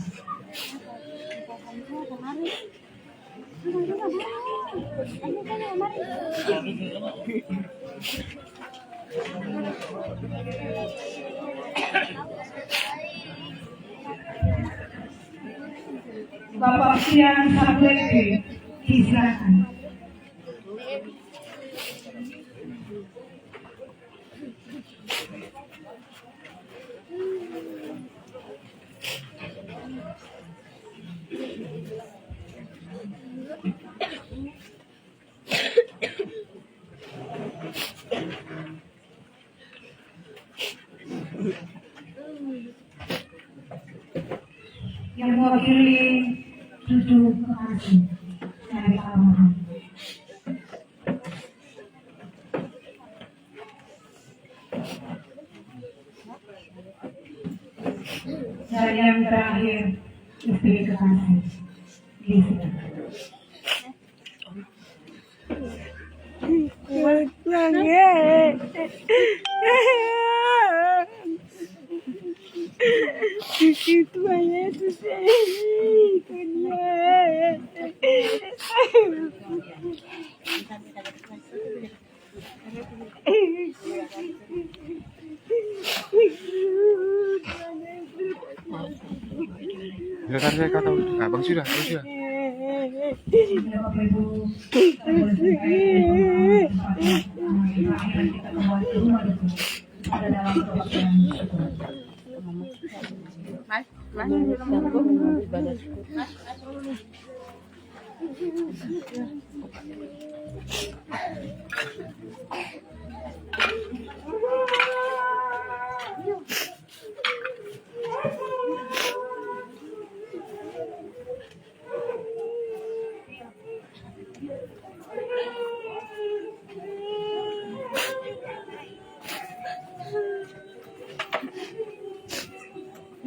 [SPEAKER 3] Bapak Fian Sableke, disilakan. Yang mewakili cucu kekasih dari almarhum. Dan yang terakhir istri kekasih. Disilakan.
[SPEAKER 5] Itu banyak tuh
[SPEAKER 6] Ya kan saya kata, bang sudah.
[SPEAKER 3] Bapak Ibu, kita boleh selesai terakhir kita kembali ke rumah itu ada dalam proses yang syukur.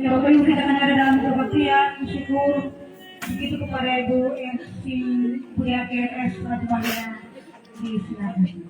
[SPEAKER 3] Ya Bapak Ibu, kita akan ada dalam kebaktian syukur begitu kepada Ibu FC Buya KRS Pratimaya disilakan.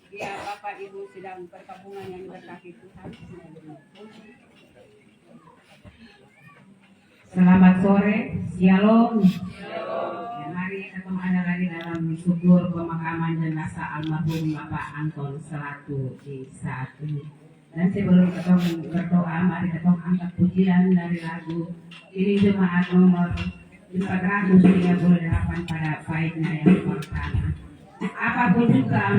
[SPEAKER 7] Ya, Bapak Ibu sedang perkampungan yang diberkati Tuhan. Selamat sore, shalom. Ya, mari kita kemana lagi dalam syukur pemakaman jenazah almarhum Bapak Anton selaku di saat ini. Dan sebelum kita berdoa, mari kita angkat pujian dari lagu ini jemaat nomor 438 pada baiknya yang pertama. Apapun juga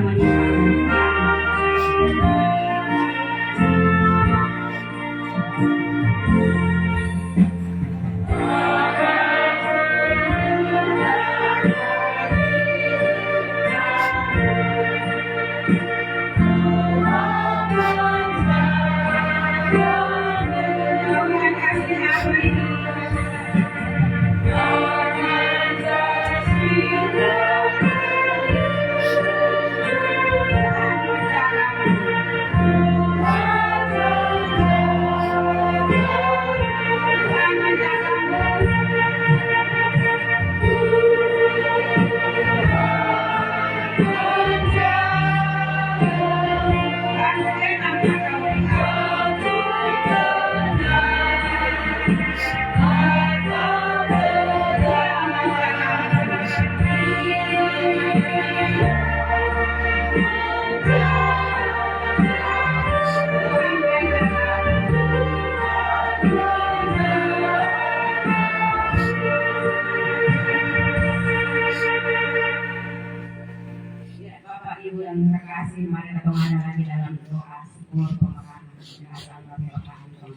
[SPEAKER 7] Ibu yang terkasih, mari kita menghadap lagi dalam doa syukur pemakaman jenazah Bapak Anton.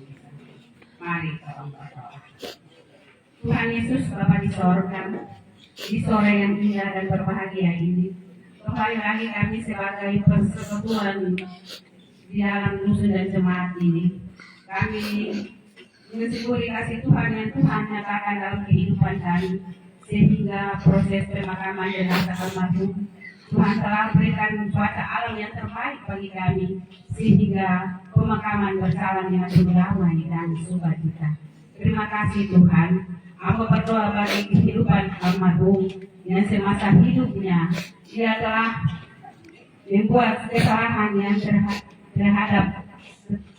[SPEAKER 7] Mari kita berdoa. Tuhan Yesus, Bapa di sorga, di sore yang indah dan berbahagia ini, kembali lagi kami sebagai persekutuan di dalam dusun dan jemaat ini. Kami mensyukuri kasih Tuhan yang Tuhan nyatakan dalam kehidupan kami, sehingga proses pemakaman jenazah almarhum Tuhan telah berikan cuaca alam yang terbaik bagi kami, sehingga pemakaman berjalan dengan berdamai dan sukacita. Terima kasih Tuhan. Hamba berdoa bagi kehidupan almarhum yang semasa hidupnya dia telah membuat kesalahan yang terhadap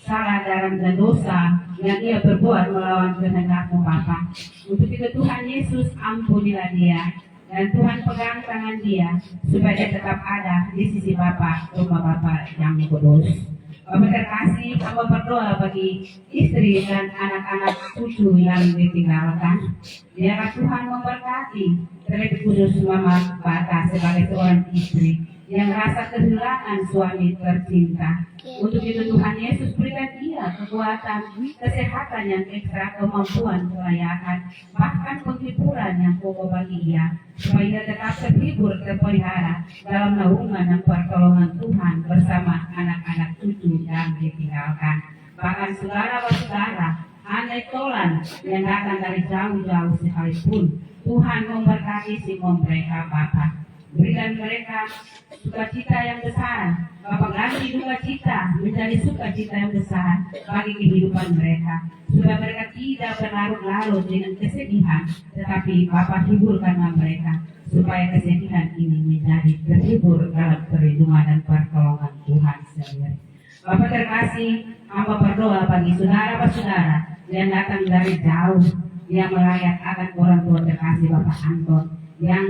[SPEAKER 7] salah dan dosa yang ia berbuat melawan kehendak-Mu Bapa. Untuk itu Tuhan Yesus, ampunilah dia. Dan Tuhan pegang tangan dia supaya dia tetap ada di sisi Bapa, rumah Bapa yang kudus. Bapa terkasih, hamba berdoa bagi istri dan anak-anak cucu yang ditinggalkan. Biarlah Tuhan memberkati, terlebih khusus Mama Bata sebagai seorang istri yang merasa kehilangan suami tercinta. Untuk itu Tuhan Yesus berikan dia kekuatan, kesehatan yang ekstra, kemampuan, kelayakan, bahkan penghiburan yang kokoh bagi ia, supaya ia tetap terhibur, terpelihara dalam naungan dan pertolongan Tuhan bersama anak-anak cucu yang ditinggalkan. Bahkan saudara-saudara, andai tolan yang datang dari jauh-jauh sekalipun, Tuhan memberkati semua mereka Bapa. Berikan mereka sukacita yang besar. Bapa, ganti sukacita menjadi sukacita yang besar bagi kehidupan mereka, supaya mereka tidak berlarut-larut dengan kesedihan, tetapi Bapa hiburkanlah mereka, supaya kesedihan ini menjadi terhibur dalam perlindungan dan pertolongan Tuhan sendiri. Bapa terkasih, hamba berdoa bagi saudara-saudara yang datang dari jauh, yang melayat akan orang tua terkasih Bapak Anton, yang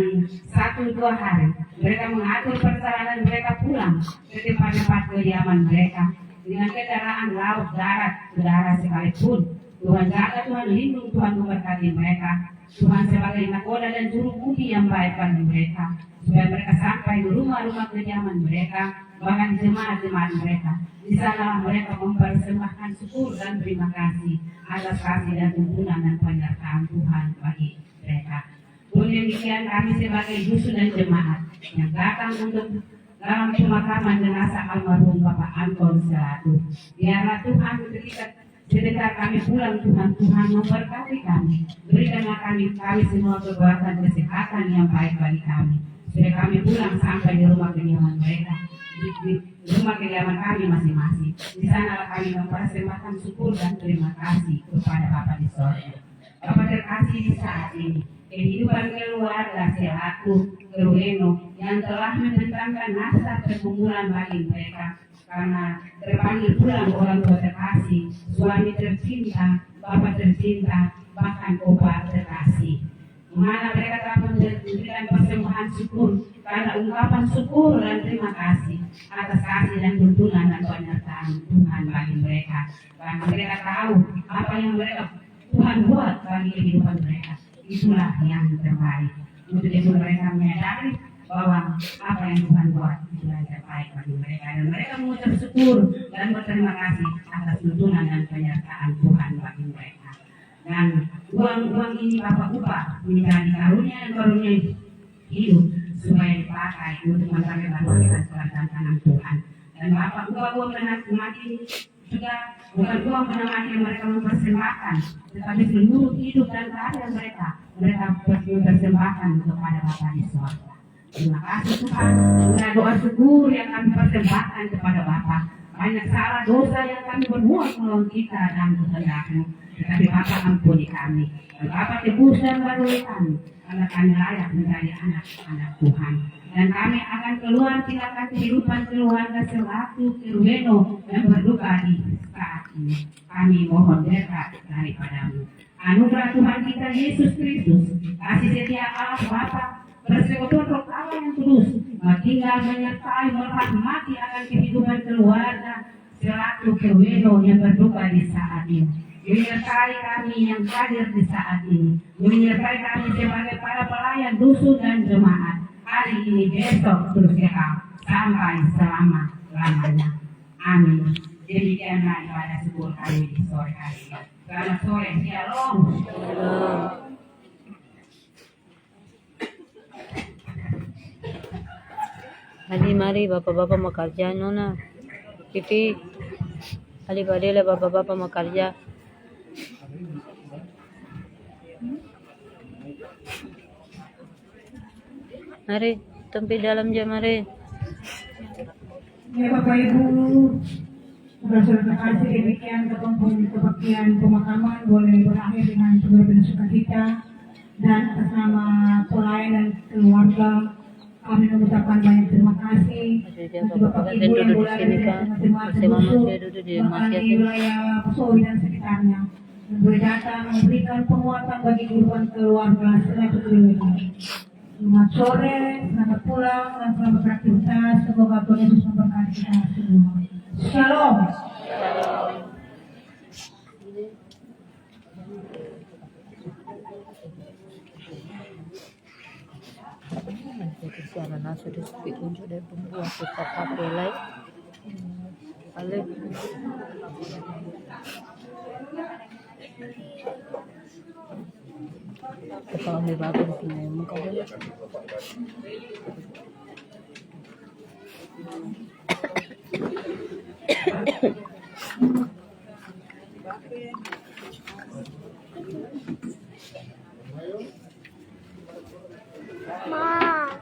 [SPEAKER 7] 1-2 hari mereka mengatur perjalanan mereka pulang ke tempat-tempat kediaman mereka dengan kendaraan laut, darat, udara sekalipun. Tuhan jaga, Tuhan lindung, Tuhan memberkati mereka. Tuhan sebagai nakoda dan juru budi yang baik bagi mereka, supaya mereka sampai di rumah-rumah kediaman mereka, bahkan jemaat-jemaat mereka. Di sana mereka mempersembahkan syukur dan terima kasih atas kasih dan tuntunan dan penyertaan Tuhan bagi mereka. Pun demikian kami sebagai dusun dan jemaat yang datang untuk dalam pemakaman jenazah almarhum Bapak Anton selaku. Biarlah Tuhan ketika sebentar kami pulang, Tuhan memberkati kami. Berikanlah kami semua kekuatan kesehatan yang baik bagi kami, supaya kami pulang sampai di rumah kediaman mereka, di rumah kediaman kami masing-masing. Di sanalah kami mempersembahkan syukur dan terima kasih kepada Bapa di sorga. Bapa terkasih, di saat ini kehidupan keluarga selaku Kerueno yang telah membentangkan nasab pergumulan bagi mereka karena terpanggil pulang orang tua terkasih, suami tercinta, bapak tercinta, bahkan opa terkasih. Mana mereka telah memberikan persembahan syukur karena ungkapan syukur dan terima kasih atas kasih dan tuntunan dan penyertaan Tuhan bagi mereka. Karena mereka tahu apa yang Tuhan buat bagi kehidupan mereka. Itulah yang terbaik. Untuk itu mereka menyadari bahwa apa yang Tuhan buat itu yang terbaik bagi mereka, dan mereka mengucap syukur dan berterima kasih atas tuntunan dan penyertaan Tuhan bagi mereka. Dan uang ini Bapak ubah menjadi karunia dan karunia hidup supaya dipakai untuk mencapai berbagai kerajaan tanah Tuhan. Dan Bapak ubah uang mati juga bukan uang mati yang mereka mempersembahkan, tetapi seluruh hidup dan keadaan mereka mempersembahkan kepada Bapa di sorga. Terima kasih Tuhan, dengan doa syukur yang kami persembahkan kepada Bapa. Banyak salah dosa yang kami berbuat melawan kita dan kehendak-Mu, tetapi Bapa ampuni kami. Dan Bapa tebus dan barui kami, karena kami layak menjadi anak-anak Tuhan. Dan kami akan keluar tinggalkan kehidupan keluarga selaku Kirweno yang berduka di saat ini. Kami mohon berkat daripada-Mu. Anugerah Tuhan kita Yesus Kristus, kasih setia Allah Bapa, bersekutu Allah yang kudus, tinggal menyertai merahmati akan kehidupan keluarga selaku Kirweno yang berduka di saat ini. Menyertai kami yang hadir di saat ini, menyertai kami sebagai para pelayan dusun dan jemaat hari ini, besok, terus sampai selama-lamanya. Amin. Demikianlah ibadah syukur kami di sore hari ini. Selamat sore, shalom.
[SPEAKER 2] Mari bapak-bapak makarja nona. Pipi. Balik-balik lah bapak-bapak makarja. Mari, tempi dalam jam mari.
[SPEAKER 3] Ya Bapak Ibu, saudara-saudara kasih, demikian kebaktian pemakaman boleh berakhir dengan segenap sukacita, dan atas nama pelayan dan keluarga kami mengucapkan banyak terima kasih untuk Bapak Ibu yang berada di masing-masing dusun, bahkan di wilayah Posowi dan sekitarnya, yang boleh datang memberikan penguatan bagi kehidupan keluarga selaku Kirweno. Selamat sore, selamat pulang, dan selamat beraktivitas. Semoga Tuhan Yesus memberkati kita semua. Shalom.
[SPEAKER 2] Siapa nasi di sepi unjuk dari pembuat kita papelai. Balik. Kalau may bago na muka dulu.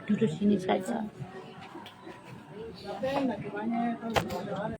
[SPEAKER 2] Duduk sini saja.